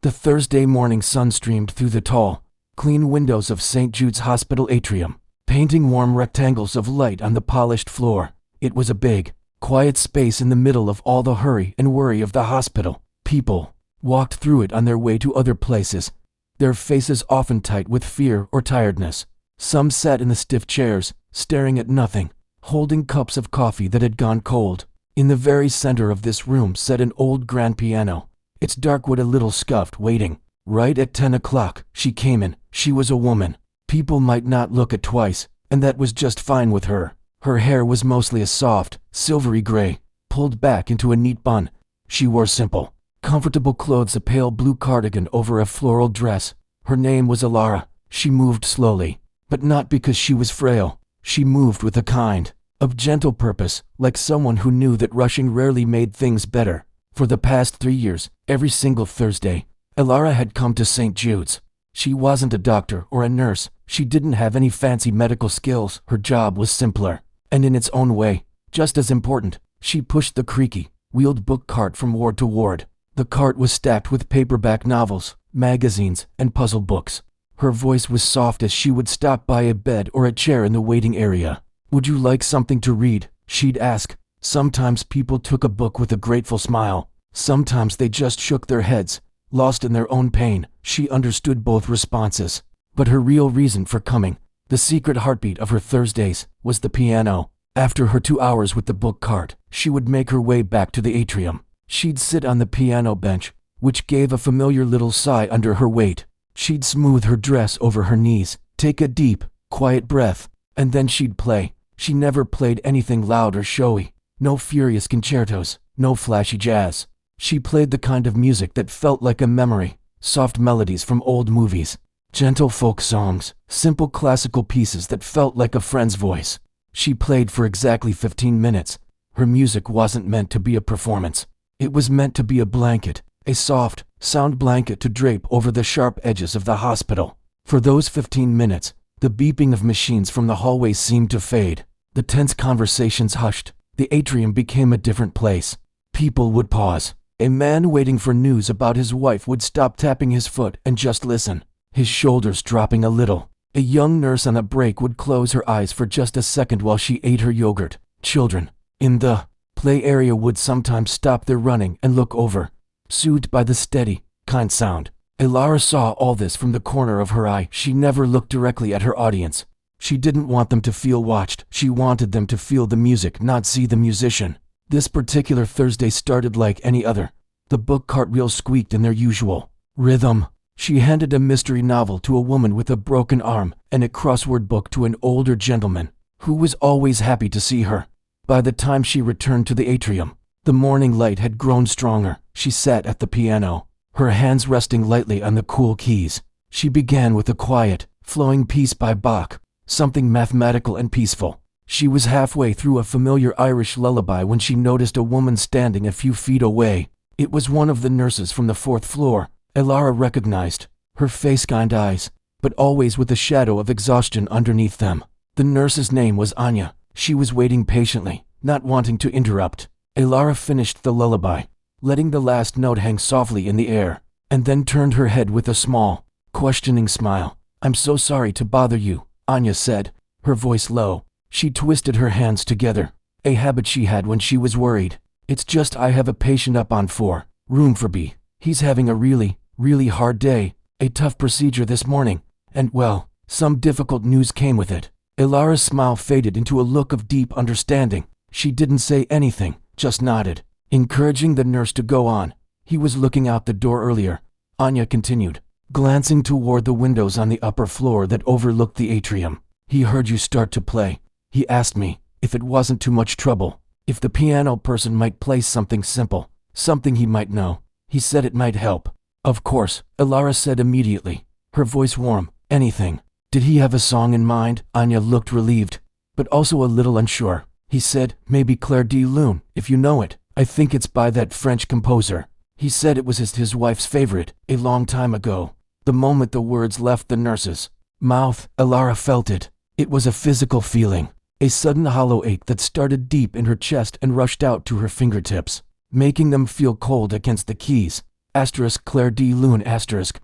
The Thursday morning sun streamed through the tall, clean windows of St. Jude's Hospital atrium, painting warm rectangles of light on the polished floor. It was a big, quiet space in the middle of all the hurry and worry of the hospital. People walked through it on their way to other places, their faces often tight with fear or tiredness. Some sat in the stiff chairs, staring at nothing, holding cups of coffee that had gone cold. In the very center of this room sat an old grand piano, its dark wood a little scuffed, waiting. Right at 10 o'clock, she came in. She was a woman. People might not look at twice, and that was just fine with her. Her hair was mostly a soft, silvery gray, pulled back into a neat bun. She wore simple, comfortable clothes, a pale blue cardigan over a floral dress. Her name was Alara. She moved slowly, but not because she was frail. She moved with a kind of gentle purpose, like someone who knew that rushing rarely made things better. For the past 3 years, every single Thursday, Alara had come to St. Jude's. She wasn't a doctor or a nurse. She didn't have any fancy medical skills. Her job was simpler, and in its own way, just as important. She pushed the creaky, wheeled book cart from ward to ward. The cart was stacked with paperback novels, magazines, and puzzle books. Her voice was soft as she would stop by a bed or a chair in the waiting area. "Would you like something to read?" she'd ask. Sometimes people took a book with a grateful smile. Sometimes they just shook their heads, lost in their own pain. She understood both responses. But her real reason for coming, the secret heartbeat of her Thursdays, was the piano. After her 2 hours with the book cart, she would make her way back to the atrium. She'd sit on the piano bench, which gave a familiar little sigh under her weight. She'd smooth her dress over her knees, take a deep, quiet breath, and then she'd play. She never played anything loud or showy. No furious concertos, no flashy jazz. She played the kind of music that felt like a memory, soft melodies from old movies, gentle folk songs, simple classical pieces that felt like a friend's voice. She played for exactly 15 minutes. Her music wasn't meant to be a performance. It was meant to be a blanket, a soft, sound blanket to drape over the sharp edges of the hospital. For those 15 minutes, the beeping of machines from the hallways seemed to fade. The tense conversations hushed. The atrium became a different place. People would pause. A man waiting for news about his wife would stop tapping his foot and just listen, his shoulders dropping a little. A young nurse on a break would close her eyes for just a second while she ate her yogurt. Children in the play area would sometimes stop their running and look over, soothed by the steady, kind sound. Alara saw all this from the corner of her eye. She never looked directly at her audience. She didn't want them to feel watched. She wanted them to feel the music, not see the musician. This particular Thursday started like any other. The book cart wheels squeaked in their usual rhythm. She handed a mystery novel to a woman with a broken arm and a crossword book to an older gentleman who was always happy to see her. By the time she returned to the atrium, the morning light had grown stronger. She sat at the piano, her hands resting lightly on the cool keys. She began with a quiet, flowing piece by Bach, something mathematical and peaceful. She was halfway through a familiar Irish lullaby when she noticed a woman standing a few feet away. It was one of the nurses from the 4th floor. Alara recognized her face, kind eyes, but always with a shadow of exhaustion underneath them. The nurse's name was Anya. She was waiting patiently, not wanting to interrupt. Alara finished the lullaby, letting the last note hang softly in the air, and then turned her head with a small, questioning smile. "I'm so sorry to bother you," Anya said, her voice low. She twisted her hands together, a habit she had when she was worried. "It's just I have a patient up on 4, room for B. He's having a really hard day, a tough procedure this morning, and well, some difficult news came with it." Alara's smile faded into a look of deep understanding. She didn't say anything, just nodded, encouraging the nurse to go on. "He was looking out the door earlier," Anya continued, glancing toward the windows on the upper floor that overlooked the atrium. "He heard you start to play. He asked me if it wasn't too much trouble, if the piano person might play something simple, something he might know. He said it might help." "Of course," Alara said immediately, her voice warm. "Anything." "Did he have a song in mind?" Anya looked relieved, but also a little unsure. "He said, maybe Claire de Lune, if you know it. I think it's by that French composer. He said it was his wife's favorite, a long time ago." The moment the words left the nurse's mouth, Alara felt it. It was a physical feeling, a sudden hollow ache that started deep in her chest and rushed out to her fingertips, making them feel cold against the keys. Claire de Lune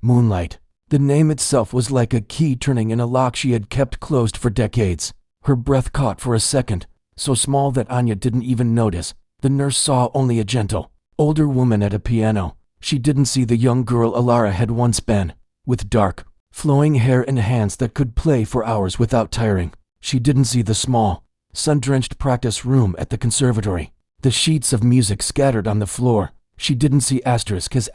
Moonlight. The name itself was like a key turning in a lock she had kept closed for decades. Her breath caught for a second, so small that Anya didn't even notice. The nurse saw only a gentle, older woman at a piano. She didn't see the young girl Alara had once been, with dark, flowing hair and hands that could play for hours without tiring. She didn't see the small, sun-drenched practice room at the conservatory, the sheets of music scattered on the floor. She didn't see his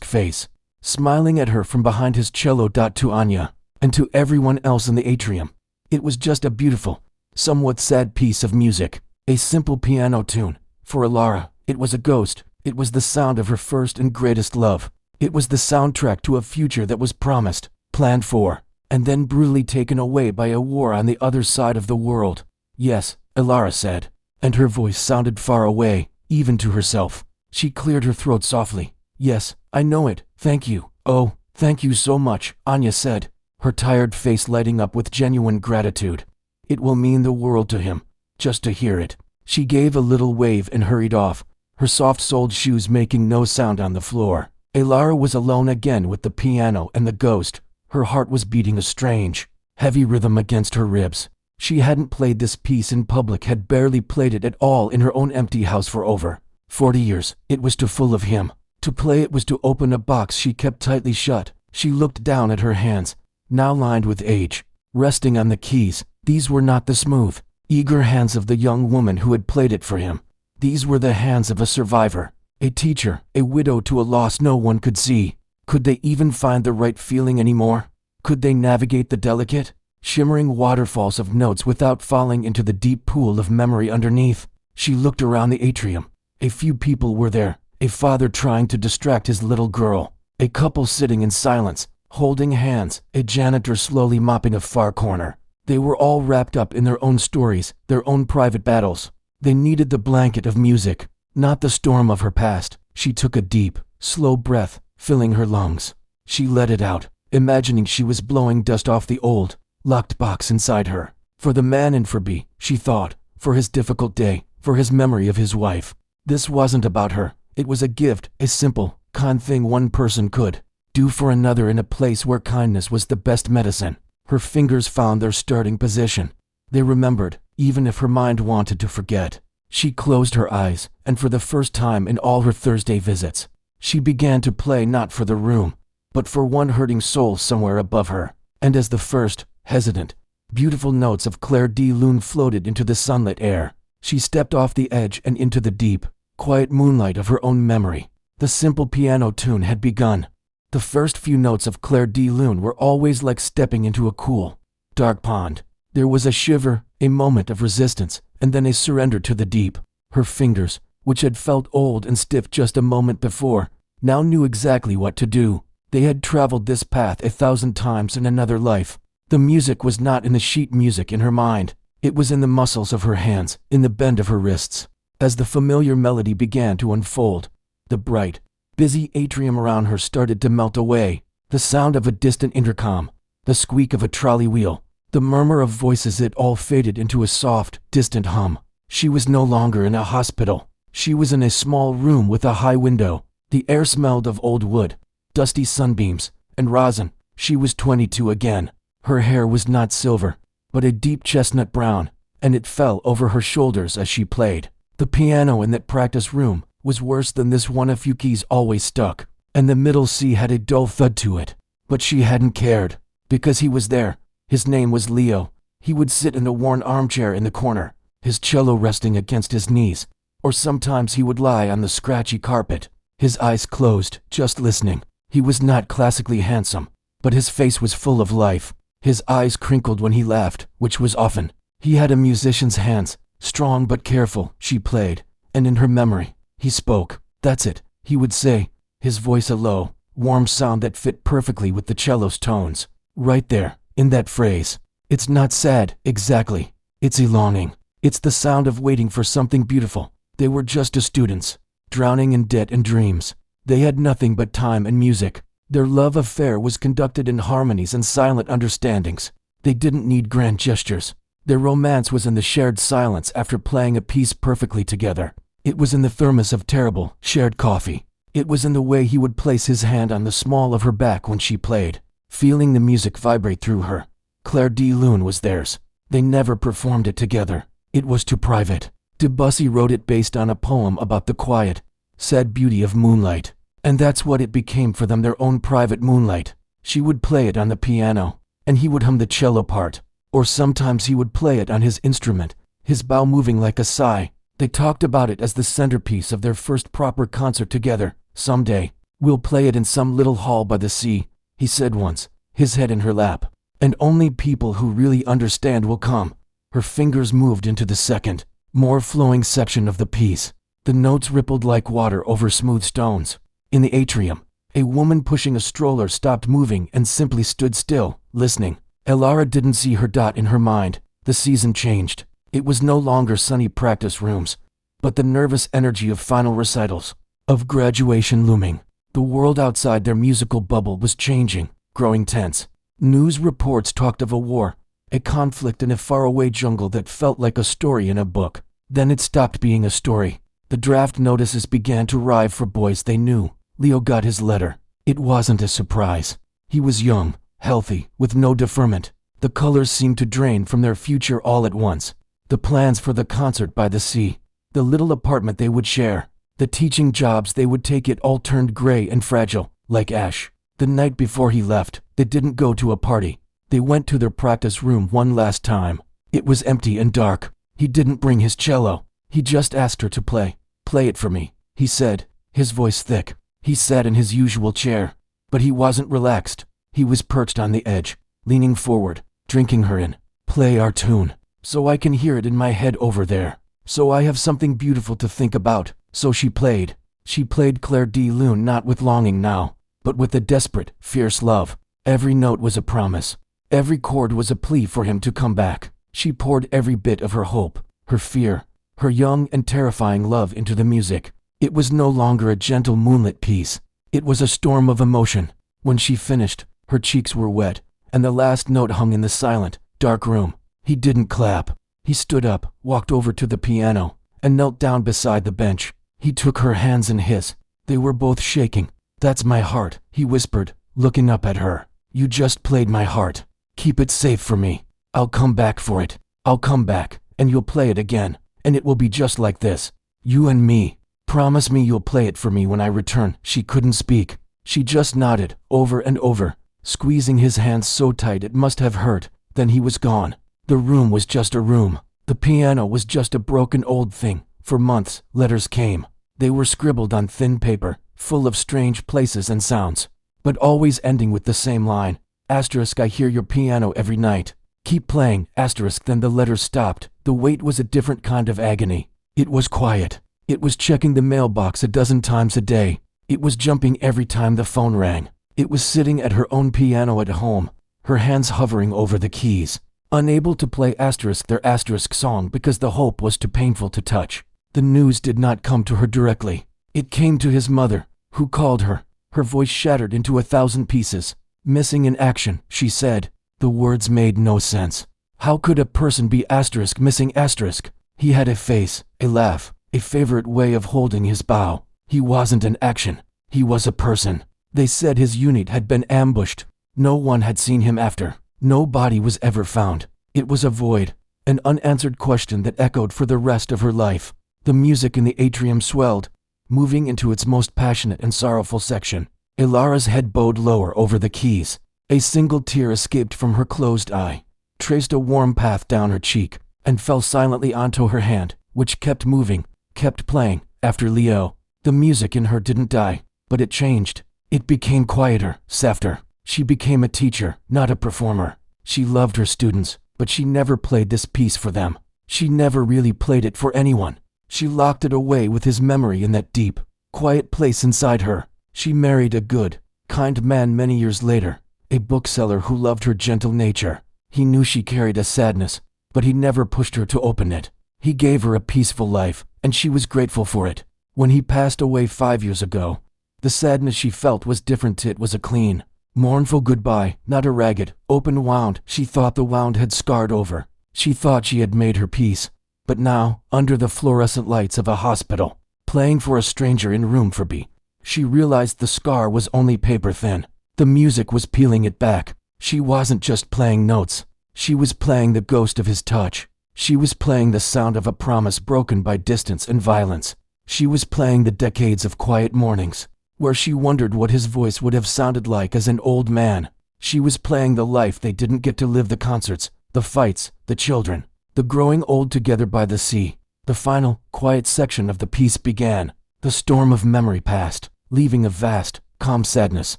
face, smiling at her from behind his cello. To Anya, and to everyone else in the atrium, it was just a beautiful, somewhat sad piece of music, a simple piano tune. For Alara, it was a ghost. It was the sound of her first and greatest love. It was the soundtrack to a future that was promised, planned for, and then brutally taken away by a war on the other side of the world. Yes, Alara said, and her voice sounded far away, even to herself. She cleared her throat softly. Yes, I know it, thank you. Oh, thank you so much, Anya said, her tired face lighting up with genuine gratitude. It will mean the world to him, just to hear it. She gave a little wave and hurried off, her soft-soled shoes making no sound on the floor. Alara was alone again with the piano and the ghost. Her heart was beating a strange, heavy rhythm against her ribs. She hadn't played this piece in public, had barely played it at all in her own empty house for over 40 years. It was too full of him. To play it was to open a box she kept tightly shut. She looked down at her hands, now lined with age, resting on the keys. These were not the smooth, eager hands of the young woman who had played it for him. These were the hands of a survivor, a teacher, a widow to a loss no one could see. Could they even find the right feeling anymore? Could they navigate the delicate, shimmering waterfalls of notes without falling into the deep pool of memory underneath? She looked around the atrium. A few people were there, a father trying to distract his little girl, a couple sitting in silence, holding hands, a janitor slowly mopping a far corner. They were all wrapped up in their own stories, their own private battles. They needed the blanket of music, not the storm of her past. She took a deep, slow breath, filling her lungs. She let it out, imagining she was blowing dust off the old, locked box inside her. For the man in Furby, she thought, for his difficult day, for his memory of his wife. This wasn't about her. It was a gift, a simple, kind thing one person could do for another in a place where kindness was the best medicine. Her fingers found their starting position. They remembered, even if her mind wanted to forget. She closed her eyes, and for the first time in all her Thursday visits, she began to play not for the room, but for one hurting soul somewhere above her. And as the first, hesitant, beautiful notes of Claire de Lune floated into the sunlit air, she stepped off the edge and into the deep, quiet moonlight of her own memory. The simple piano tune had begun. The first few notes of Claire de Lune were always like stepping into a cool, dark pond. There was a shiver, a moment of resistance, and then a surrender to the deep. Her fingers, which had felt old and stiff just a moment before, now knew exactly what to do. They had traveled this path 1,000 times in another life. The music was not in the sheet music in her mind. It was in the muscles of her hands, in the bend of her wrists. As the familiar melody began to unfold, the bright, busy atrium around her started to melt away. The sound of a distant intercom, the squeak of a trolley wheel, the murmur of voices, it all faded into a soft, distant hum. She was no longer in a hospital. She was in a small room with a high window. The air smelled of old wood, dusty sunbeams, and rosin. She was 22 again. Her hair was not silver, but a deep chestnut brown, and it fell over her shoulders as she played. The piano in that practice room was worse than this one. A few keys always stuck, and the middle C had a dull thud to it. But she hadn't cared, because he was there. His name was Leo. He would sit in a worn armchair in the corner, his cello resting against his knees, or sometimes he would lie on the scratchy carpet, his eyes closed, just listening. He was not classically handsome, but his face was full of life. His eyes crinkled when he laughed, which was often. He had a musician's hands, strong but careful. She played, and in her memory, he spoke. That's it, he would say, his voice a low, warm sound that fit perfectly with the cello's tones. Right there, in that phrase. It's not sad, exactly. It's a longing. It's the sound of waiting for something beautiful. They were just as students, drowning in debt and dreams. They had nothing but time and music. Their love affair was conducted in harmonies and silent understandings. They didn't need grand gestures. Their romance was in the shared silence after playing a piece perfectly together. It was in the thermos of terrible, shared coffee. It was in the way he would place his hand on the small of her back when she played, feeling the music vibrate through her. Claire de Lune was theirs. They never performed it together. It was too private. Debussy wrote it based on a poem about the quiet, sad beauty of moonlight. And that's what it became for them, their own private moonlight. She would play it on the piano, and he would hum the cello part. Or sometimes he would play it on his instrument, his bow moving like a sigh. They talked about it as the centerpiece of their first proper concert together. Someday, we'll play it in some little hall by the sea, he said once, his head in her lap. And only people who really understand will come. Her fingers moved into the second, more flowing section of the piece. The notes rippled like water over smooth stones. In the atrium, a woman pushing a stroller stopped moving and simply stood still, listening. Elara didn't see her dot in her mind. The season changed. It was no longer sunny practice rooms, but the nervous energy of final recitals, of graduation looming. The world outside their musical bubble was changing, growing tense. News reports talked of a war, a conflict in a faraway jungle that felt like a story in a book. Then it stopped being a story. The draft notices began to arrive for boys they knew. Leo got his letter. It wasn't a surprise. He was young, healthy, with no deferment. The colors seemed to drain from their future all at once. The plans for the concert by the sea, the little apartment they would share, the teaching jobs they would take, it all turned gray and fragile, like ash. The night before he left, they didn't go to a party. They went to their practice room one last time. It was empty and dark. He didn't bring his cello. He just asked her to play. "Play it for me," he said, his voice thick. He sat in his usual chair, but he wasn't relaxed. He was perched on the edge, leaning forward, drinking her in. "Play our tune, so I can hear it in my head over there, so I have something beautiful to think about." So she played. She played Claire de Lune, not with longing now, but with a desperate, fierce love. Every note was a promise. Every chord was a plea for him to come back. She poured every bit of her hope, her fear, her young and terrifying love into the music. It was no longer a gentle moonlit piece. It was a storm of emotion. When she finished, her cheeks were wet, and the last note hung in the silent, dark room. He didn't clap. He stood up, walked over to the piano, and knelt down beside the bench. He took her hands in his. They were both shaking. "That's my heart," he whispered, looking up at her. "You just played my heart. Keep it safe for me. I'll come back for it. I'll come back, and you'll play it again, and it will be just like this. You and me. Promise me you'll play it for me when I return." She couldn't speak. She just nodded, over and over, squeezing his hands so tight it must have hurt. Then he was gone. The room was just a room. The piano was just a broken old thing. For months, letters came. They were scribbled on thin paper, full of strange places and sounds, but always ending with the same line. Asterisk, "I hear your piano every night. Keep playing." Asterisk. Then the letters stopped. The wait was a different kind of agony. It was quiet. It was checking the mailbox a dozen times a day. It was jumping every time the phone rang. It was sitting at her own piano at home, her hands hovering over the keys, unable to play asterisk their asterisk song because the hope was too painful to touch. The news did not come to her directly. It came to his mother, who called her. Her voice shattered into 1,000 pieces. "Missing in action," she said. The words made no sense. How could a person be asterisk missing asterisk? He had a face, a laugh, a favorite way of holding his bow. He wasn't an action. He was a person. They said his unit had been ambushed. No one had seen him after. No body was ever found. It was a void, an unanswered question that echoed for the rest of her life. The music in the atrium swelled, moving into its most passionate and sorrowful section. Elara's head bowed lower over the keys. A single tear escaped from her closed eye, traced a warm path down her cheek, and fell silently onto her hand, which kept moving, kept playing. After Leo, the music in her didn't die, but it changed. It became quieter, softer. She became a teacher, not a performer. She loved her students, but she never played this piece for them. She never really played it for anyone. She locked it away with his memory in that deep, quiet place inside her. She married a good, kind man many years later, a bookseller who loved her gentle nature. He knew she carried a sadness, but he never pushed her to open it. He gave her a peaceful life, and she was grateful for it. When he passed away 5 years ago, the sadness she felt was different. It was a clean, mournful goodbye, not a ragged, open wound. She thought the wound had scarred over. She thought she had made her peace. But now, under the fluorescent lights of a hospital, playing for a stranger in room for B, She realized the scar was only paper thin. The music was peeling it back. She wasn't just playing notes. She was playing the ghost of his touch. She was playing the sound of a promise broken by distance and violence. She was playing the decades of quiet mornings, where she wondered what his voice would have sounded like as an old man. She was playing the life they didn't get to live, the concerts, the fights, the children, the growing old together by the sea. The final, quiet section of the piece began. The storm of memory passed, leaving a vast, calm sadness.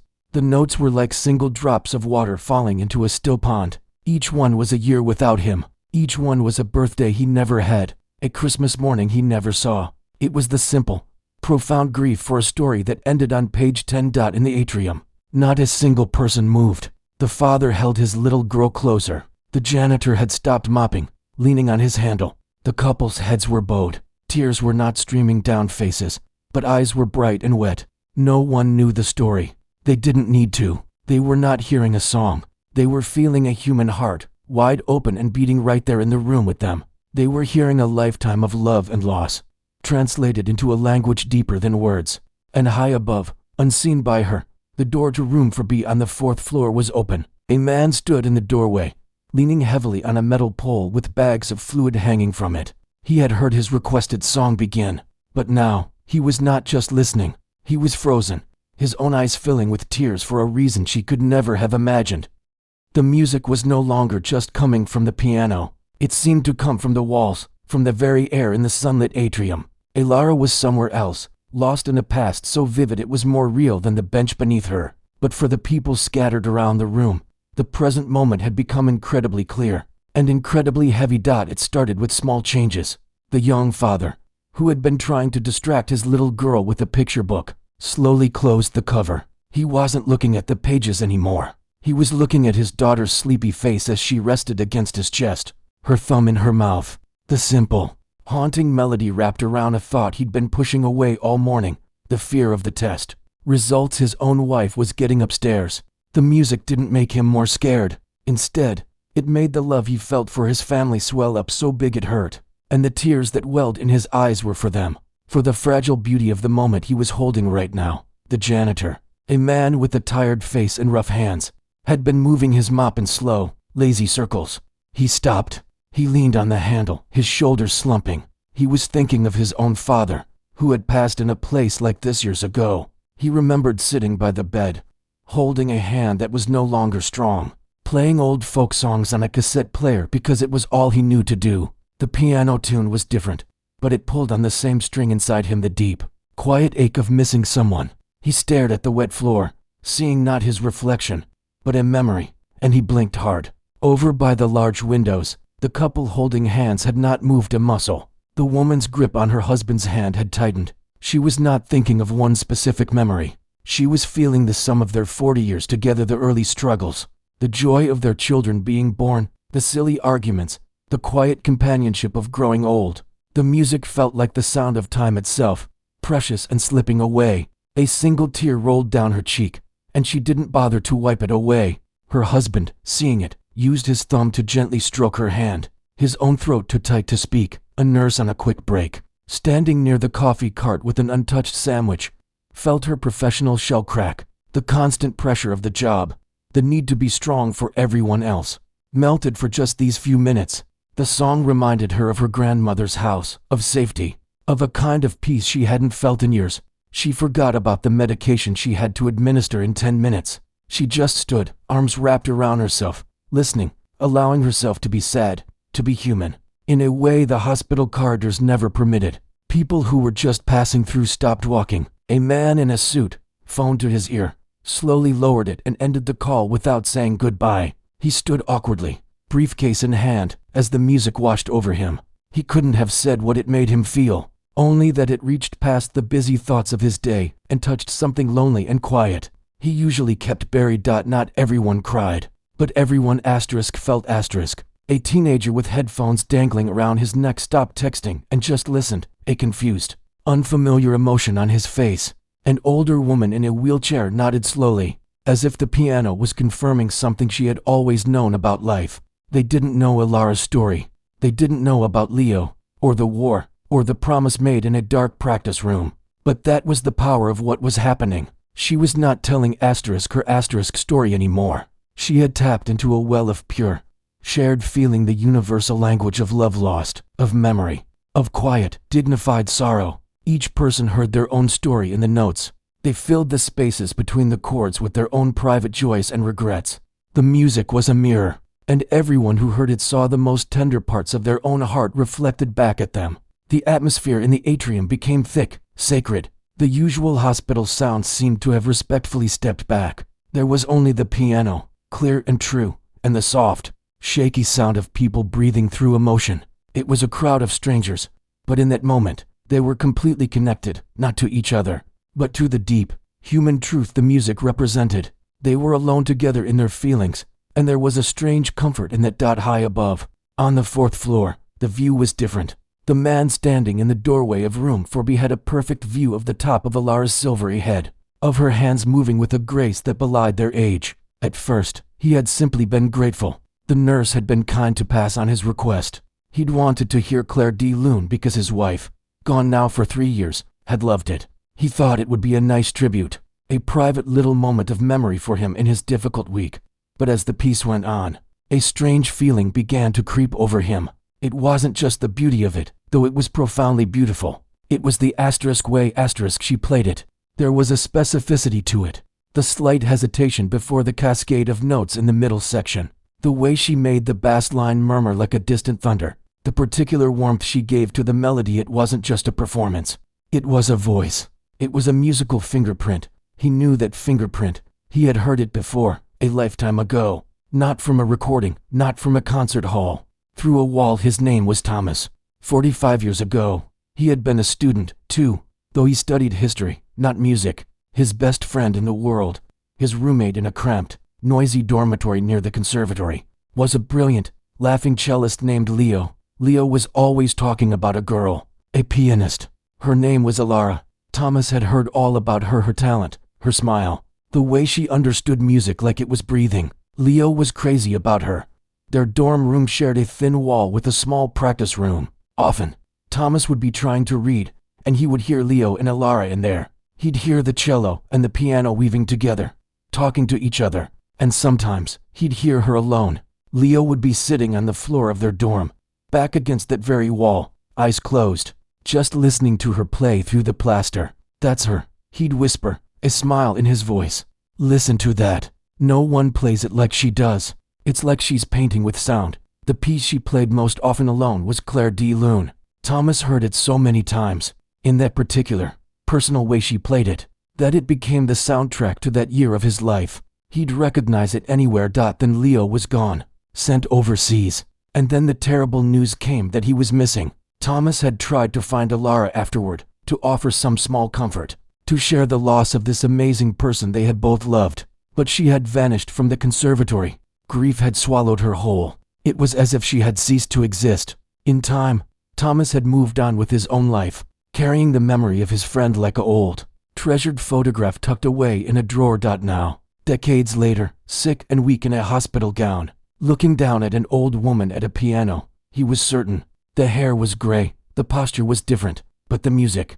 The notes were like single drops of water falling into a still pond. Each one was a year without him. Each one was a birthday he never had, a Christmas morning he never saw. It was the simple, profound grief for a story that ended on page 10. In the atrium, not a single person moved. The father held his little girl closer. The janitor had stopped mopping, leaning on his handle. The couple's heads were bowed. Tears were not streaming down faces, but eyes were bright and wet. No one knew the story. They didn't need to. They were not hearing a song. They were feeling a human heart, wide open and beating right there in the room with them. They were hearing a lifetime of love and loss, translated into a language deeper than words. And high above, unseen by her, the door to room for B on the 4th floor was open. A man stood in the doorway, leaning heavily on a metal pole with bags of fluid hanging from it. He had heard his requested song begin, but now, he was not just listening. He was frozen, his own eyes filling with tears for a reason she could never have imagined. The music was no longer just coming from the piano. It seemed to come from the walls, from the very air in the sunlit atrium. Elara was somewhere else, lost in a past so vivid it was more real than the bench beneath her. But for the people scattered around the room, the present moment had become incredibly clear, and incredibly heavy. It started with small changes. The young father, who had been trying to distract his little girl with a picture book, slowly closed the cover. He wasn't looking at the pages anymore. He was looking at his daughter's sleepy face as she rested against his chest, her thumb in her mouth. The simple, haunting melody wrapped around a thought he'd been pushing away all morning, the fear of the test. Results: his own wife was getting upstairs. The music didn't make him more scared. Instead, it made the love he felt for his family swell up so big it hurt. And the tears that welled in his eyes were for them, for the fragile beauty of the moment he was holding right now. The janitor, a man with a tired face and rough hands, had been moving his mop in slow, lazy circles. He stopped. He leaned on the handle, his shoulders slumping. He was thinking of his own father, who had passed in a place like this years ago. He remembered sitting by the bed, holding a hand that was no longer strong, playing old folk songs on a cassette player because it was all he knew to do. The piano tune was different, but it pulled on the same string inside him, the deep, quiet ache of missing someone. He stared at the wet floor, seeing not his reflection, but a memory, and he blinked hard. Over by the large windows, the couple holding hands had not moved a muscle. The woman's grip on her husband's hand had tightened. She was not thinking of one specific memory. She was feeling the sum of their 40 years together, the early struggles, the joy of their children being born, the silly arguments, the quiet companionship of growing old. The music felt like the sound of time itself, precious and slipping away. A single tear rolled down her cheek, and she didn't bother to wipe it away. Her husband, seeing it, used his thumb to gently stroke her hand, his own throat too tight to speak. A nurse on a quick break, standing near the coffee cart with an untouched sandwich, felt her professional shell crack. The constant pressure of the job, the need to be strong for everyone else, melted for just these few minutes. The song reminded her of her grandmother's house, of safety, of a kind of peace she hadn't felt in years. She forgot about the medication she had to administer in 10 minutes. She just stood, arms wrapped around herself, listening, allowing herself to be sad, to be human, in a way the hospital corridors never permitted. People who were just passing through stopped walking. A man in a suit, phone to his ear, slowly lowered it and ended the call without saying goodbye. He stood awkwardly, briefcase in hand, as the music washed over him. He couldn't have said what it made him feel, only that it reached past the busy thoughts of his day and touched something lonely and quiet. He usually kept buried. Not everyone cried, but everyone felt. A teenager with headphones dangling around his neck stopped texting and just listened, a confused, unfamiliar emotion on his face. An older woman in a wheelchair nodded slowly, as if the piano was confirming something she had always known about life. They didn't know Elara's story. They didn't know about Leo, or the war, or the promise made in a dark practice room. But that was the power of what was happening. She was not telling her story anymore. She had tapped into a well of pure, shared feeling, the universal language of love lost, of memory, of quiet, dignified sorrow. Each person heard their own story in the notes. They filled the spaces between the chords with their own private joys and regrets. The music was a mirror, and everyone who heard it saw the most tender parts of their own heart reflected back at them. The atmosphere in the atrium became thick, sacred. The usual hospital sounds seemed to have respectfully stepped back. There was only the piano, clear and true, and the soft, shaky sound of people breathing through emotion. It was a crowd of strangers, but in that moment, they were completely connected, not to each other, but to the deep, human truth the music represented. They were alone together in their feelings, and there was a strange comfort in that. High above, on the 4th floor, the view was different. The man standing in the doorway of room 4B had a perfect view of the top of Alara's silvery head, of her hands moving with a grace that belied their age. At first, he had simply been grateful. The nurse had been kind to pass on his request. He'd wanted to hear Claire de Lune because his wife, gone now for 3 years, had loved it. He thought it would be a nice tribute, a private little moment of memory for him in his difficult week. But as the piece went on, a strange feeling began to creep over him. It wasn't just the beauty of it, though it was profoundly beautiful. It was the way she played it. There was a specificity to it, the slight hesitation before the cascade of notes in the middle section, the way she made the bass line murmur like a distant thunder, the particular warmth she gave to the melody. It wasn't just a performance. It was a voice. It was a musical fingerprint. He knew that fingerprint. He had heard it before, a lifetime ago. Not from a recording, not from a concert hall. Through a wall. His name was Thomas. 45 years ago. He had been a student, too, though he studied history, not music. His best friend in the world, his roommate in a cramped, noisy dormitory near the conservatory, was a brilliant, laughing cellist named Leo. Leo was always talking about a girl, a pianist. Her name was Alara. Thomas had heard all about her talent, her smile, the way she understood music like it was breathing. Leo was crazy about her. Their dorm room shared a thin wall with a small practice room. Often, Thomas would be trying to read, and he would hear Leo and Alara in there. He'd hear the cello and the piano weaving together, talking to each other, and sometimes he'd hear her alone. Leo would be sitting on the floor of their dorm, back against that very wall, eyes closed, just listening to her play through the plaster. "That's her," he'd whisper, a smile in his voice. "Listen to that. No one plays it like she does. It's like she's painting with sound." The piece she played most often alone was Claire de Lune. Thomas heard it so many times, in that particular, personal way she played it, that it became the soundtrack to that year of his life. He'd recognize it anywhere. Then Leo was gone, sent overseas, and then the terrible news came that he was missing. Thomas had tried to find Alara afterward, to offer some small comfort, to share the loss of this amazing person they had both loved, but she had vanished from the conservatory. Grief had swallowed her whole. It was as if she had ceased to exist. In time, Thomas had moved on with his own life, carrying the memory of his friend like a old, treasured photograph tucked away in a drawer. Now, decades later, sick and weak in a hospital gown, looking down at an old woman at a piano, he was certain. The hair was gray, the posture was different, but the music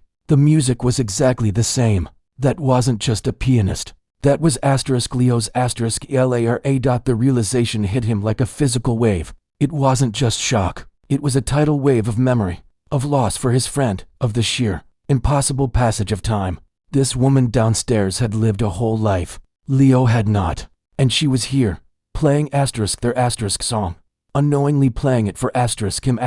was exactly the same. That wasn't just a pianist. That was Leo's Lara. The realization hit him like a physical wave. It wasn't just shock. It was a tidal wave of memory, of loss for his friend, of the sheer, impossible passage of time. This woman downstairs had lived a whole life. Leo had not. And she was here, playing their song, unknowingly playing it for him,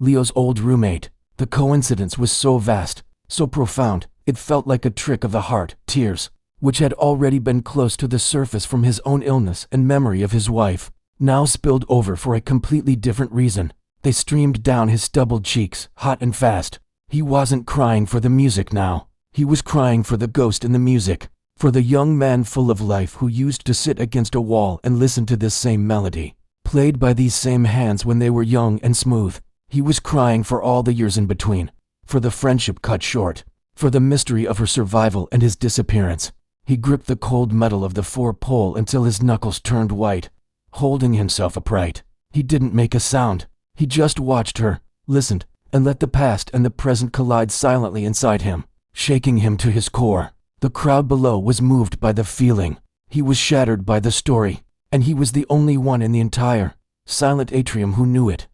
Leo's old roommate. The coincidence was so vast, so profound, it felt like a trick of the heart. Tears, which had already been close to the surface from his own illness and memory of his wife, now spilled over for a completely different reason. They streamed down his stubbled cheeks, hot and fast. He wasn't crying for the music now. He was crying for the ghost in the music, for the young man full of life who used to sit against a wall and listen to this same melody, played by these same hands when they were young and smooth. He was crying for all the years in between, for the friendship cut short, for the mystery of her survival and his disappearance. He gripped the cold metal of the 4-pole until his knuckles turned white, holding himself upright. He didn't make a sound. He just watched her, listened, and let the past and the present collide silently inside him. shaking him to his core. The crowd below was moved by the feeling. He was shattered by the story, and he was the only one in the entire, silent atrium who knew it.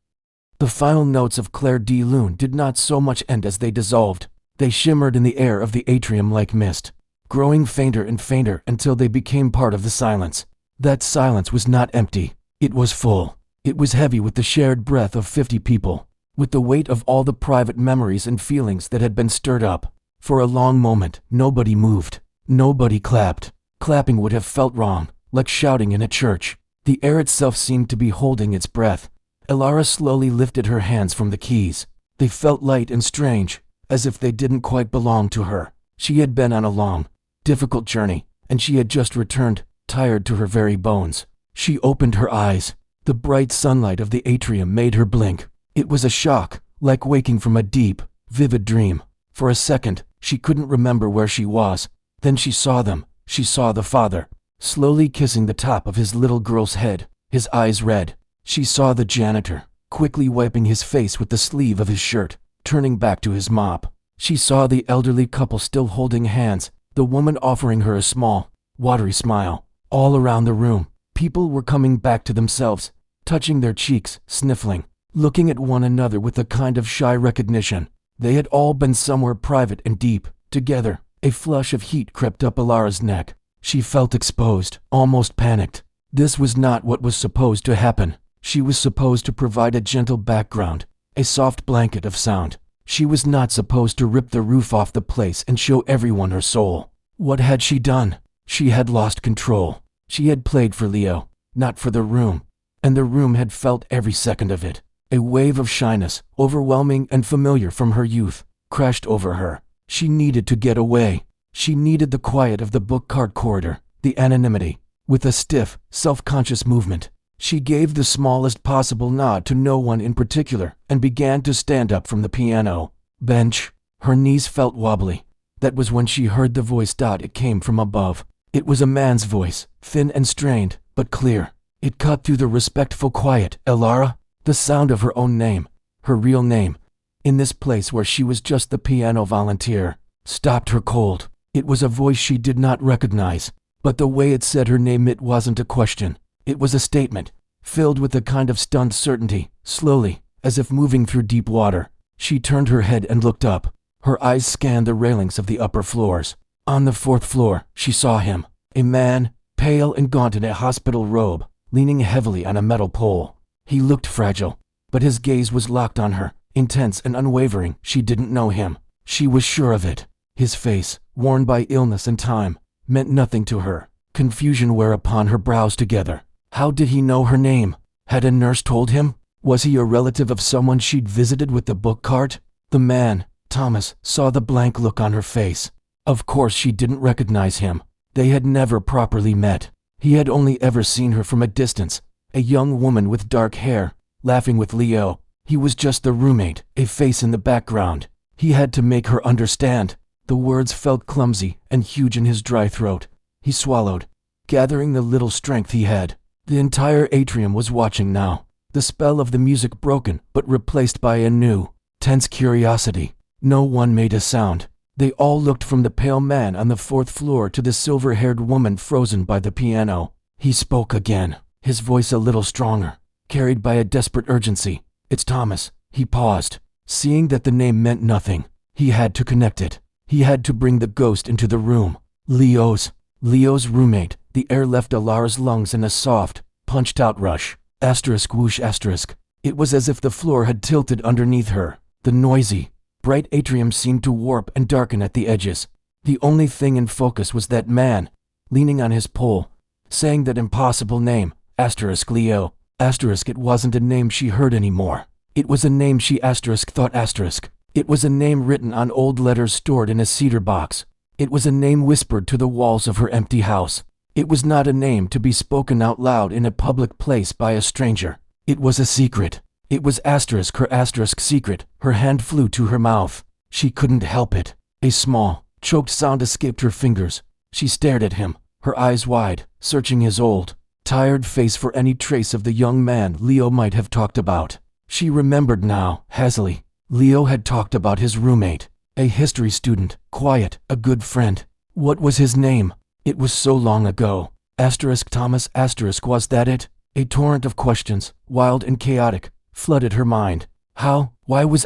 The final notes of Claire de Lune did not so much end as they dissolved. They shimmered in the air of the atrium like mist, growing fainter and fainter until they became part of the silence. That silence was not empty. It was full. It was heavy with the shared breath of 50 people, with the weight of all the private memories and feelings that had been stirred up. For a long moment, nobody moved. Nobody clapped. Clapping would have felt wrong, like shouting in a church. The air itself seemed to be holding its breath. Elara slowly lifted her hands from the keys. They felt light and strange, as if they didn't quite belong to her. She had been on a long, difficult journey, and she had just returned, tired to her very bones. She opened her eyes. The bright sunlight of the atrium made her blink. It was a shock, like waking from a deep, vivid dream. For a second, she couldn't remember where she was. Then she saw them. She saw the father, slowly kissing the top of his little girl's head, his eyes red. She saw the janitor, quickly wiping his face with the sleeve of his shirt, turning back to his mop. She saw the elderly couple still holding hands, the woman offering her a small, watery smile. All around the room, people were coming back to themselves, touching their cheeks, sniffling, looking at one another with a kind of shy recognition. They had all been somewhere private and deep, together. A flush of heat crept up Elara's neck. She felt exposed, almost panicked. This was not what was supposed to happen. She was supposed to provide a gentle background, a soft blanket of sound. She was not supposed to rip the roof off the place and show everyone her soul. What had she done? She had lost control. She had played for Leo, not for the room. And the room had felt every second of it. A wave of shyness, overwhelming and familiar from her youth, crashed over her. She needed to get away. She needed the quiet of the book cart corridor, the anonymity. With a stiff, self-conscious movement, she gave the smallest possible nod to no one in particular and began to stand up from the piano bench. Her knees felt wobbly. That was when she heard the voice. It came from above. It was a man's voice, thin and strained, but clear. It cut through the respectful quiet. Elara, the sound of her own name, her real name, in this place where she was just the piano volunteer, stopped her cold. It was a voice she did not recognize, but the way it said her name, it wasn't a question. It was a statement, filled with a kind of stunned certainty. Slowly, as if moving through deep water, she turned her head and looked up. Her eyes scanned the railings of the upper floors. On the 4th floor, she saw him, a man, pale and gaunt in a hospital robe, leaning heavily on a metal pole. He looked fragile, but his gaze was locked on her, intense and unwavering. She didn't know him. She was sure of it. His face, worn by illness and time, meant nothing to her. Confusion wore upon her brows together. How did he know her name? Had a nurse told him? Was he a relative of someone she'd visited with the book cart? The man, Thomas, saw the blank look on her face. Of course she didn't recognize him. They had never properly met. He had only ever seen her from a distance, a young woman with dark hair, laughing with Leo. He was just the roommate, a face in the background. He had to make her understand. The words felt clumsy and huge in his dry throat. He swallowed, gathering the little strength he had. The entire atrium was watching now, the spell of the music broken but replaced by a new, tense curiosity. No one made a sound. They all looked from the pale man on the 4th floor to the silver-haired woman frozen by the piano. He spoke again, his voice a little stronger, carried by a desperate urgency. "It's Thomas." He paused, seeing that the name meant nothing. He had to connect it. He had to bring the ghost into the room. Leo's roommate. The air left Elara's lungs in a soft, punched-out rush. Asterisk whoosh asterisk. It was as if the floor had tilted underneath her. The noisy, bright atrium seemed to warp and darken at the edges. The only thing in focus was that man, leaning on his pole, saying that impossible name, asterisk Leo. Asterisk it wasn't a name she heard anymore. It was a name she asterisk thought asterisk. It was a name written on old letters stored in a cedar box. It was a name whispered to the walls of her empty house. It was not a name to be spoken out loud in a public place by a stranger. It was a secret. It was asterisk her asterisk secret. Her hand flew to her mouth. She couldn't help it. A small, choked sound escaped her fingers. She stared at him, her eyes wide, searching his old, tired face for any trace of the young man Leo might have talked about. She remembered now, hazily. Leo had talked about his roommate. A history student, quiet, a good friend. What was his name? It was so long ago. Thomas was that it? A torrent of questions, wild and chaotic, flooded her mind. How? Why was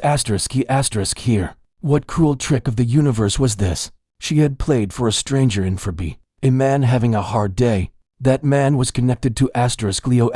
here? What cruel trick of the universe was this? She had played for a stranger in Forby, a man having a hard day. That man was connected to Leo*.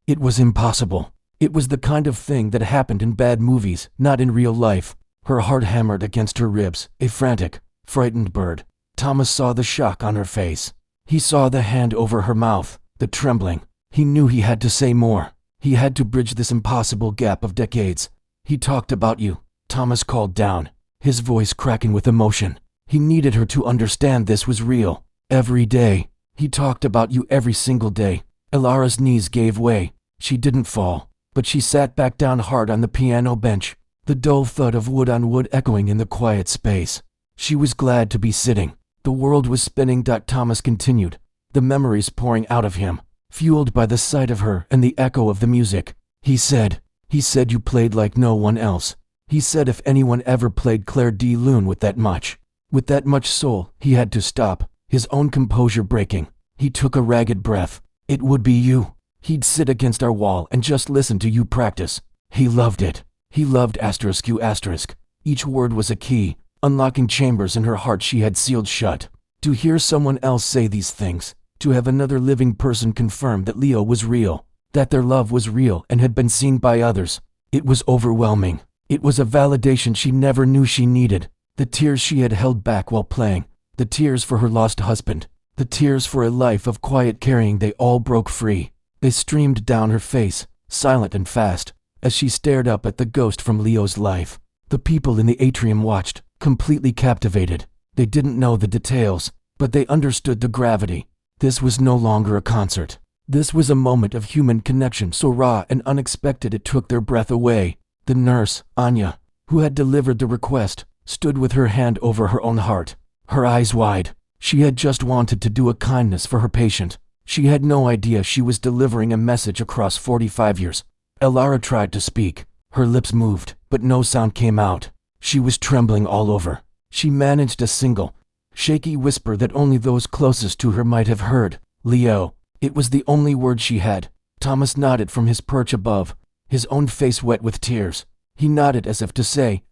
It was impossible. It was the kind of thing that happened in bad movies, not in real life. Her heart hammered against her ribs, a frantic, frightened bird. Thomas saw the shock on her face. He saw the hand over her mouth, the trembling. He knew he had to say more. He had to bridge this impossible gap of decades. He talked about you, Thomas called down, his voice cracking with emotion. He needed her to understand this was real. Every day. He talked about you every single day. Elara's knees gave way. She didn't fall, but she sat back down hard on the piano bench, the dull thud of wood on wood echoing in the quiet space. She was glad to be sitting. The world was spinning. Thomas continued, the memories pouring out of him, fueled by the sight of her and the echo of the music. He said you played like no one else. He said if anyone ever played Claire de Lune with that much soul, he had to stop, his own composure breaking. He took a ragged breath. It would be you. He'd sit against our wall and just listen to you practice. He loved it. He loved ***. Each word was a key, unlocking chambers in her heart she had sealed shut. To hear someone else say these things, to have another living person confirm that Leo was real, that their love was real and had been seen by others, it was overwhelming. It was a validation she never knew she needed. The tears she had held back while playing, the tears for her lost husband, the tears for a life of quiet carrying, they all broke free. They streamed down her face, silent and fast, as she stared up at the ghost from Leo's life. The people in the atrium watched, completely captivated. They didn't know the details, but they understood the gravity. This was no longer a concert. This was a moment of human connection so raw and unexpected it took their breath away. The nurse, Anya, who had delivered the request, stood with her hand over her own heart, her eyes wide. She had just wanted to do a kindness for her patient. She had no idea she was delivering a message across 45 years. Elara tried to speak. Her lips moved, but no sound came out. She was trembling all over. She managed a single, shaky whisper that only those closest to her might have heard. Leo. It was the only word she had. Thomas nodded from his perch above, his own face wet with tears. He nodded as if to say,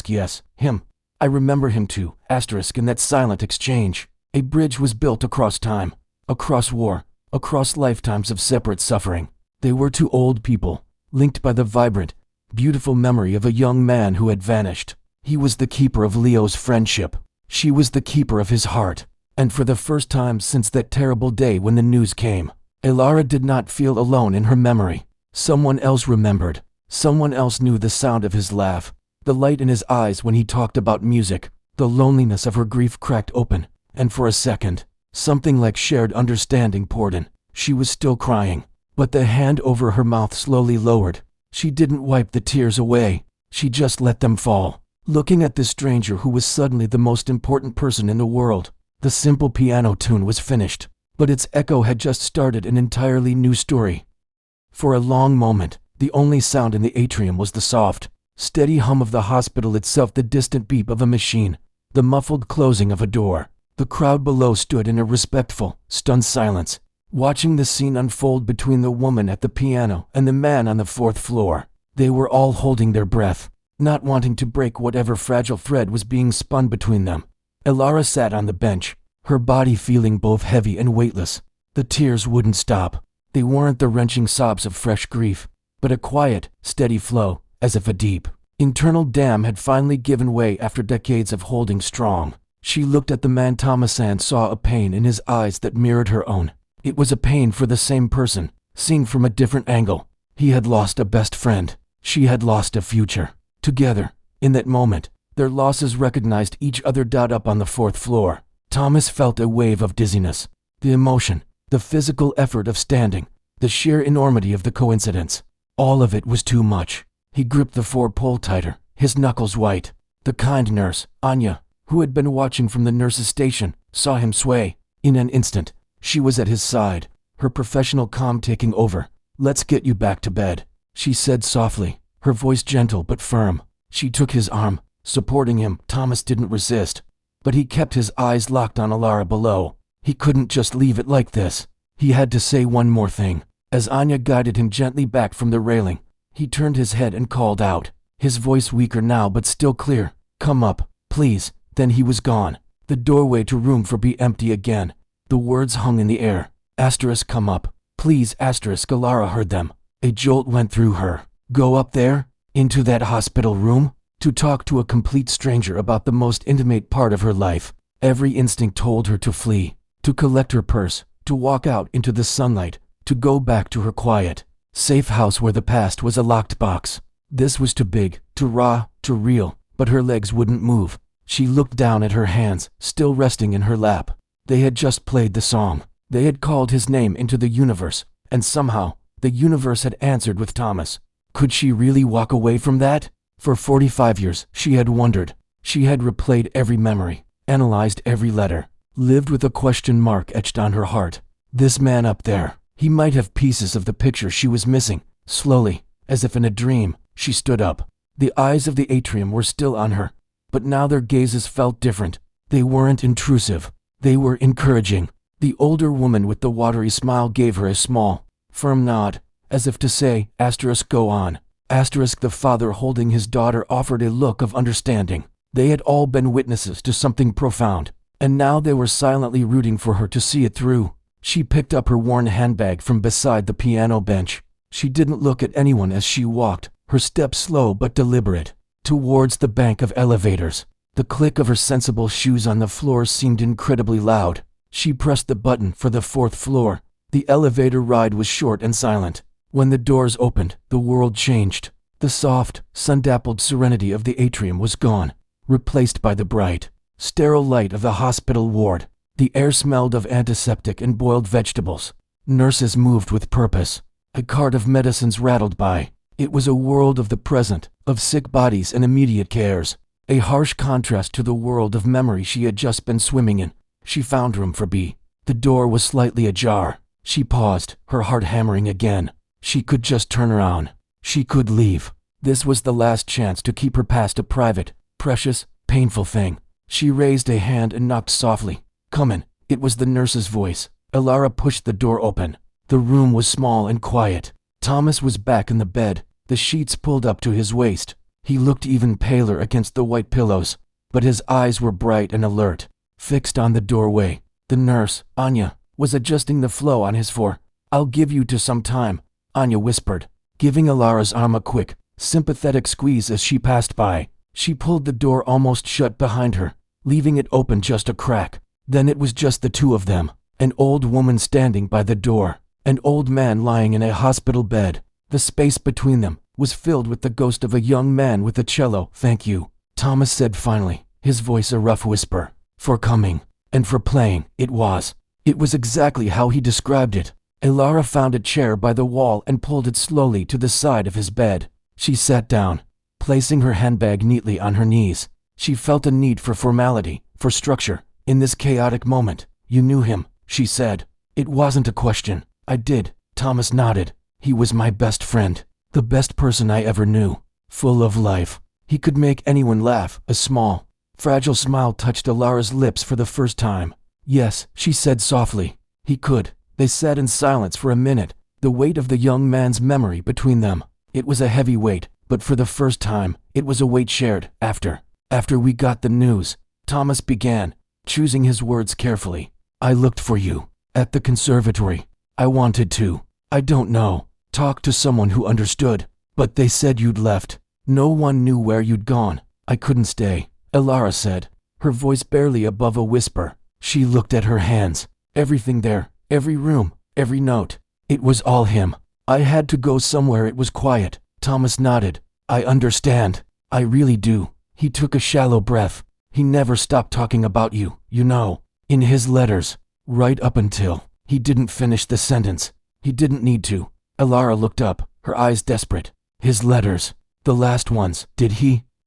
yes, him. I remember him too, in that silent exchange. A bridge was built across time, across war, across lifetimes of separate suffering. They were two old people, linked by the vibrant, beautiful memory of a young man who had vanished. He was the keeper of Leo's friendship. She was the keeper of his heart. And for the first time since that terrible day when the news came, Elara did not feel alone in her memory. Someone else remembered. Someone else knew the sound of his laugh, the light in his eyes when he talked about music. The loneliness of her grief cracked open, and for a second, something like shared understanding poured in. She was still crying, but the hand over her mouth slowly lowered. She didn't wipe the tears away. She just let them fall, looking at this stranger who was suddenly the most important person in the world. The simple piano tune was finished, but its echo had just started an entirely new story. For a long moment, the only sound in the atrium was the soft, steady hum of the hospital itself, the distant beep of a machine, the muffled closing of a door. The crowd below stood in a respectful, stunned silence, watching the scene unfold between the woman at the piano and the man on the fourth floor. They were all holding their breath, not wanting to break whatever fragile thread was being spun between them. Elara sat on the bench, her body feeling both heavy and weightless. The tears wouldn't stop. They weren't the wrenching sobs of fresh grief, but a quiet, steady flow, as if a deep, internal dam had finally given way after decades of holding strong. She looked at the man Thomas and saw a pain in his eyes that mirrored her own. It was a pain for the same person, seen from a different angle. He had lost a best friend. She had lost a future. Together, in that moment, their losses recognized each other. Up on the fourth floor, Thomas felt a wave of dizziness. The emotion, the physical effort of standing, the sheer enormity of the coincidence. All of it was too much. He gripped the four-pole tighter, his knuckles white. The kind nurse, Anya, who had been watching from the nurse's station, saw him sway. In an instant, she was at his side, her professional calm taking over. "Let's get you back to bed," she said softly, her voice gentle but firm. She took his arm, supporting him. Thomas didn't resist, but he kept his eyes locked on Alara below. He couldn't just leave it like this. He had to say one more thing. As Anya guided him gently back from the railing, he turned his head and called out, his voice weaker now but still clear, "Come up, please." Then he was gone. The doorway to room 4B empty again. The words hung in the air. Come up, please. Alara heard them. A jolt went through her. Go up there? Into that hospital room? To talk to a complete stranger about the most intimate part of her life. Every instinct told her to flee, to collect her purse, to walk out into the sunlight, to go back to her quiet, safe house where the past was a locked box. This was too big, too raw, too real, but her legs wouldn't move. She looked down at her hands, still resting in her lap. They had just played the song. They had called his name into the universe, and somehow, the universe had answered with Thomas. Could she really walk away from that? For 45 years, she had wondered. She had replayed every memory, analyzed every letter, lived with a question mark etched on her heart. This man up there, he might have pieces of the picture she was missing. Slowly, as if in a dream, she stood up. The eyes of the atrium were still on her, but now their gazes felt different. They weren't intrusive. They were encouraging. The older woman with the watery smile gave her a small, firm nod, as if to say, go on. The father holding his daughter offered a look of understanding. They had all been witnesses to something profound, and now they were silently rooting for her to see it through. She picked up her worn handbag from beside the piano bench. She didn't look at anyone as she walked, her steps slow but deliberate, towards the bank of elevators. The click of her sensible shoes on the floor seemed incredibly loud. She pressed the button for the 4th floor. The elevator ride was short and silent. When the doors opened, the world changed. The soft, sun-dappled serenity of the atrium was gone, replaced by the bright, sterile light of the hospital ward. The air smelled of antiseptic and boiled vegetables. Nurses moved with purpose. A cart of medicines rattled by. It was a world of the present, of sick bodies and immediate cares. A harsh contrast to the world of memory she had just been swimming in. She found room 4B. The door was slightly ajar. She paused, her heart hammering again. She could just turn around. She could leave. This was the last chance to keep her past a private, precious, painful thing. She raised a hand and knocked softly. "Come in." It was the nurse's voice. Alara pushed the door open. The room was small and quiet. Thomas was back in the bed, the sheets pulled up to his waist. He looked even paler against the white pillows, but his eyes were bright and alert, fixed on the doorway. The nurse, Anya, was adjusting the flow on his floor. "I'll give you to some time," Anya whispered, giving Alara's arm a quick, sympathetic squeeze as she passed by. She pulled the door almost shut behind her, leaving it open just a crack. Then it was just the two of them, an old woman standing by the door, an old man lying in a hospital bed. The space between them was filled with the ghost of a young man with a cello. "Thank you," Thomas said finally, his voice a rough whisper, "for coming, and for playing." It was exactly how he described it. Alara found a chair by the wall and pulled it slowly to the side of his bed. She sat down, placing her handbag neatly on her knees. She felt a need for formality, for structure, in this chaotic moment. "You knew him," she said. "It wasn't a question." "I did," Thomas nodded. "He was my best friend, the best person I ever knew. Full of life. He could make anyone laugh." A small, fragile smile touched Alara's lips for the first time. "Yes," she said softly. "He could." They sat in silence for a minute, the weight of the young man's memory between them. It was a heavy weight, but for the first time, it was a weight shared. After we got the news," Thomas began, choosing his words carefully. "I looked for you, at the conservatory. I wanted to, I don't know, talk to someone who understood, but they said you'd left. No one knew where you'd gone. I couldn't stay," Alara said, her voice barely above a whisper. She looked at her hands. Everything there, every room, every note. It was all him. "I had to go somewhere it was quiet." Thomas nodded. "I understand. I really do." He took a shallow breath. "He never stopped talking about you, you know. In his letters, right up until..." He didn't finish the sentence. He didn't need to. Alara looked up, her eyes desperate. "His letters, the last ones,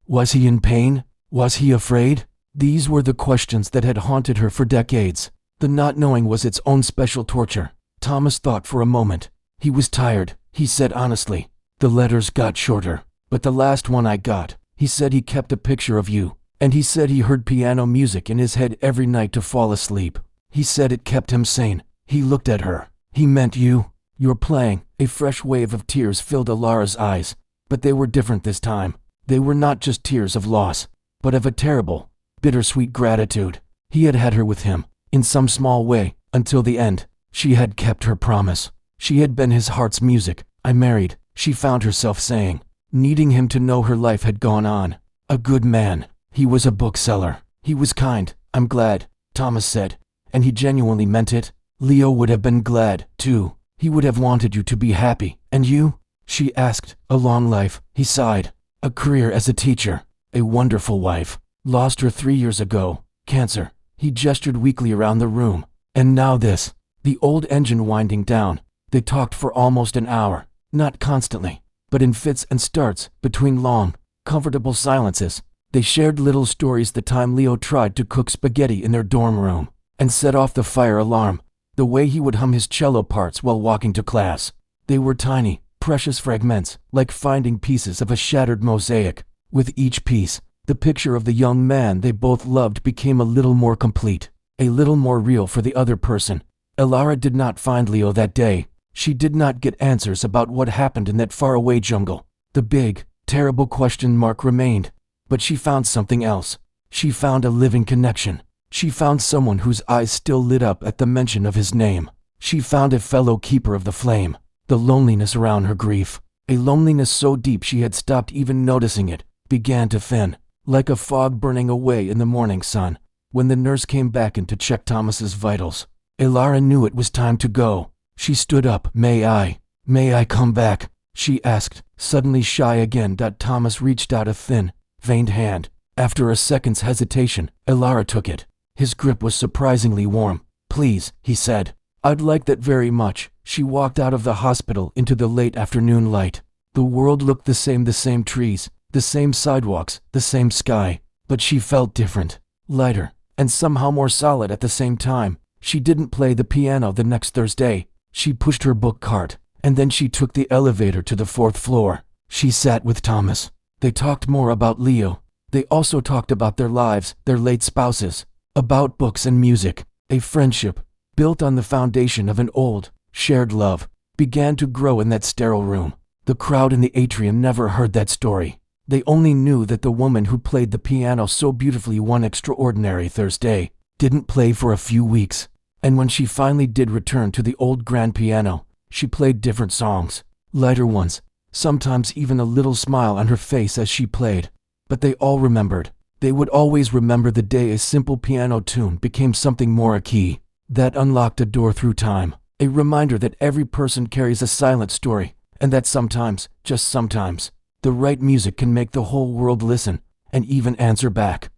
was he in pain? Was he afraid?" These were the questions that had haunted her for decades. The not knowing was its own special torture. Thomas thought for a moment. "He was tired," he said honestly. "The letters got shorter, but the last one I got, He said he kept a picture of you, and he said he heard piano music in his head every night to fall asleep. He said it kept him sane. He looked at her. He meant you. You're playing. A fresh wave of tears filled Alara's eyes. But they were different this time. They were not just tears of loss, but of a terrible, bittersweet gratitude. He had had her with him, in some small way, until the end. She had kept her promise. She had been his heart's music. I married, she found herself saying, needing him to know her life had gone on. A good man. He was a bookseller. He was kind. I'm glad, Thomas said. And he genuinely meant it. Leo would have been glad, too. He would have wanted you to be happy. And you? She asked. A long life, he sighed. A career as a teacher. A wonderful wife. Lost her 3 years ago. Cancer. He gestured weakly around the room. And now this. The old engine winding down. They talked for almost an hour. Not constantly, but in fits and starts, between long, comfortable silences. They shared little stories, the time Leo tried to cook spaghetti in their dorm room and set off the fire alarm, the way he would hum his cello parts while walking to class. They were tiny, precious fragments, like finding pieces of a shattered mosaic. With each piece, the picture of the young man they both loved became a little more complete, a little more real for the other person. Alara did not find Leo that day. She did not get answers about what happened in that faraway jungle. The big, terrible question mark remained. But she found something else. She found a living connection. She found someone whose eyes still lit up at the mention of his name. She found a fellow keeper of the flame. The loneliness around her grief, a loneliness so deep she had stopped even noticing it, began to thin, like a fog burning away in the morning sun. When the nurse came back in to check Thomas's vitals, Alara knew it was time to go. She stood up. May I come back? She asked, suddenly shy again. Thomas reached out a thin, veined hand. After a second's hesitation, Alara took it. His grip was surprisingly warm. Please, he said. I'd like that very much. She walked out of the hospital into the late afternoon light. The world looked the same trees, the same sidewalks, the same sky. But she felt different, lighter, and somehow more solid at the same time. She didn't play the piano the next Thursday. She pushed her book cart, and then she took the elevator to the 4th floor. She sat with Thomas. They talked more about Leo. They also talked about their lives, their late spouses, about books and music. A friendship, built on the foundation of an old, shared love, began to grow in that sterile room. The crowd in the atrium never heard that story. They only knew that the woman who played the piano so beautifully one extraordinary Thursday didn't play for a few weeks. And when she finally did return to the old grand piano, she played different songs, lighter ones, sometimes even a little smile on her face as she played. But they all remembered. They would always remember the day a simple piano tune became something more, a key that unlocked a door through time, a reminder that every person carries a silent story, and that sometimes, just sometimes, the right music can make the whole world listen and even answer back.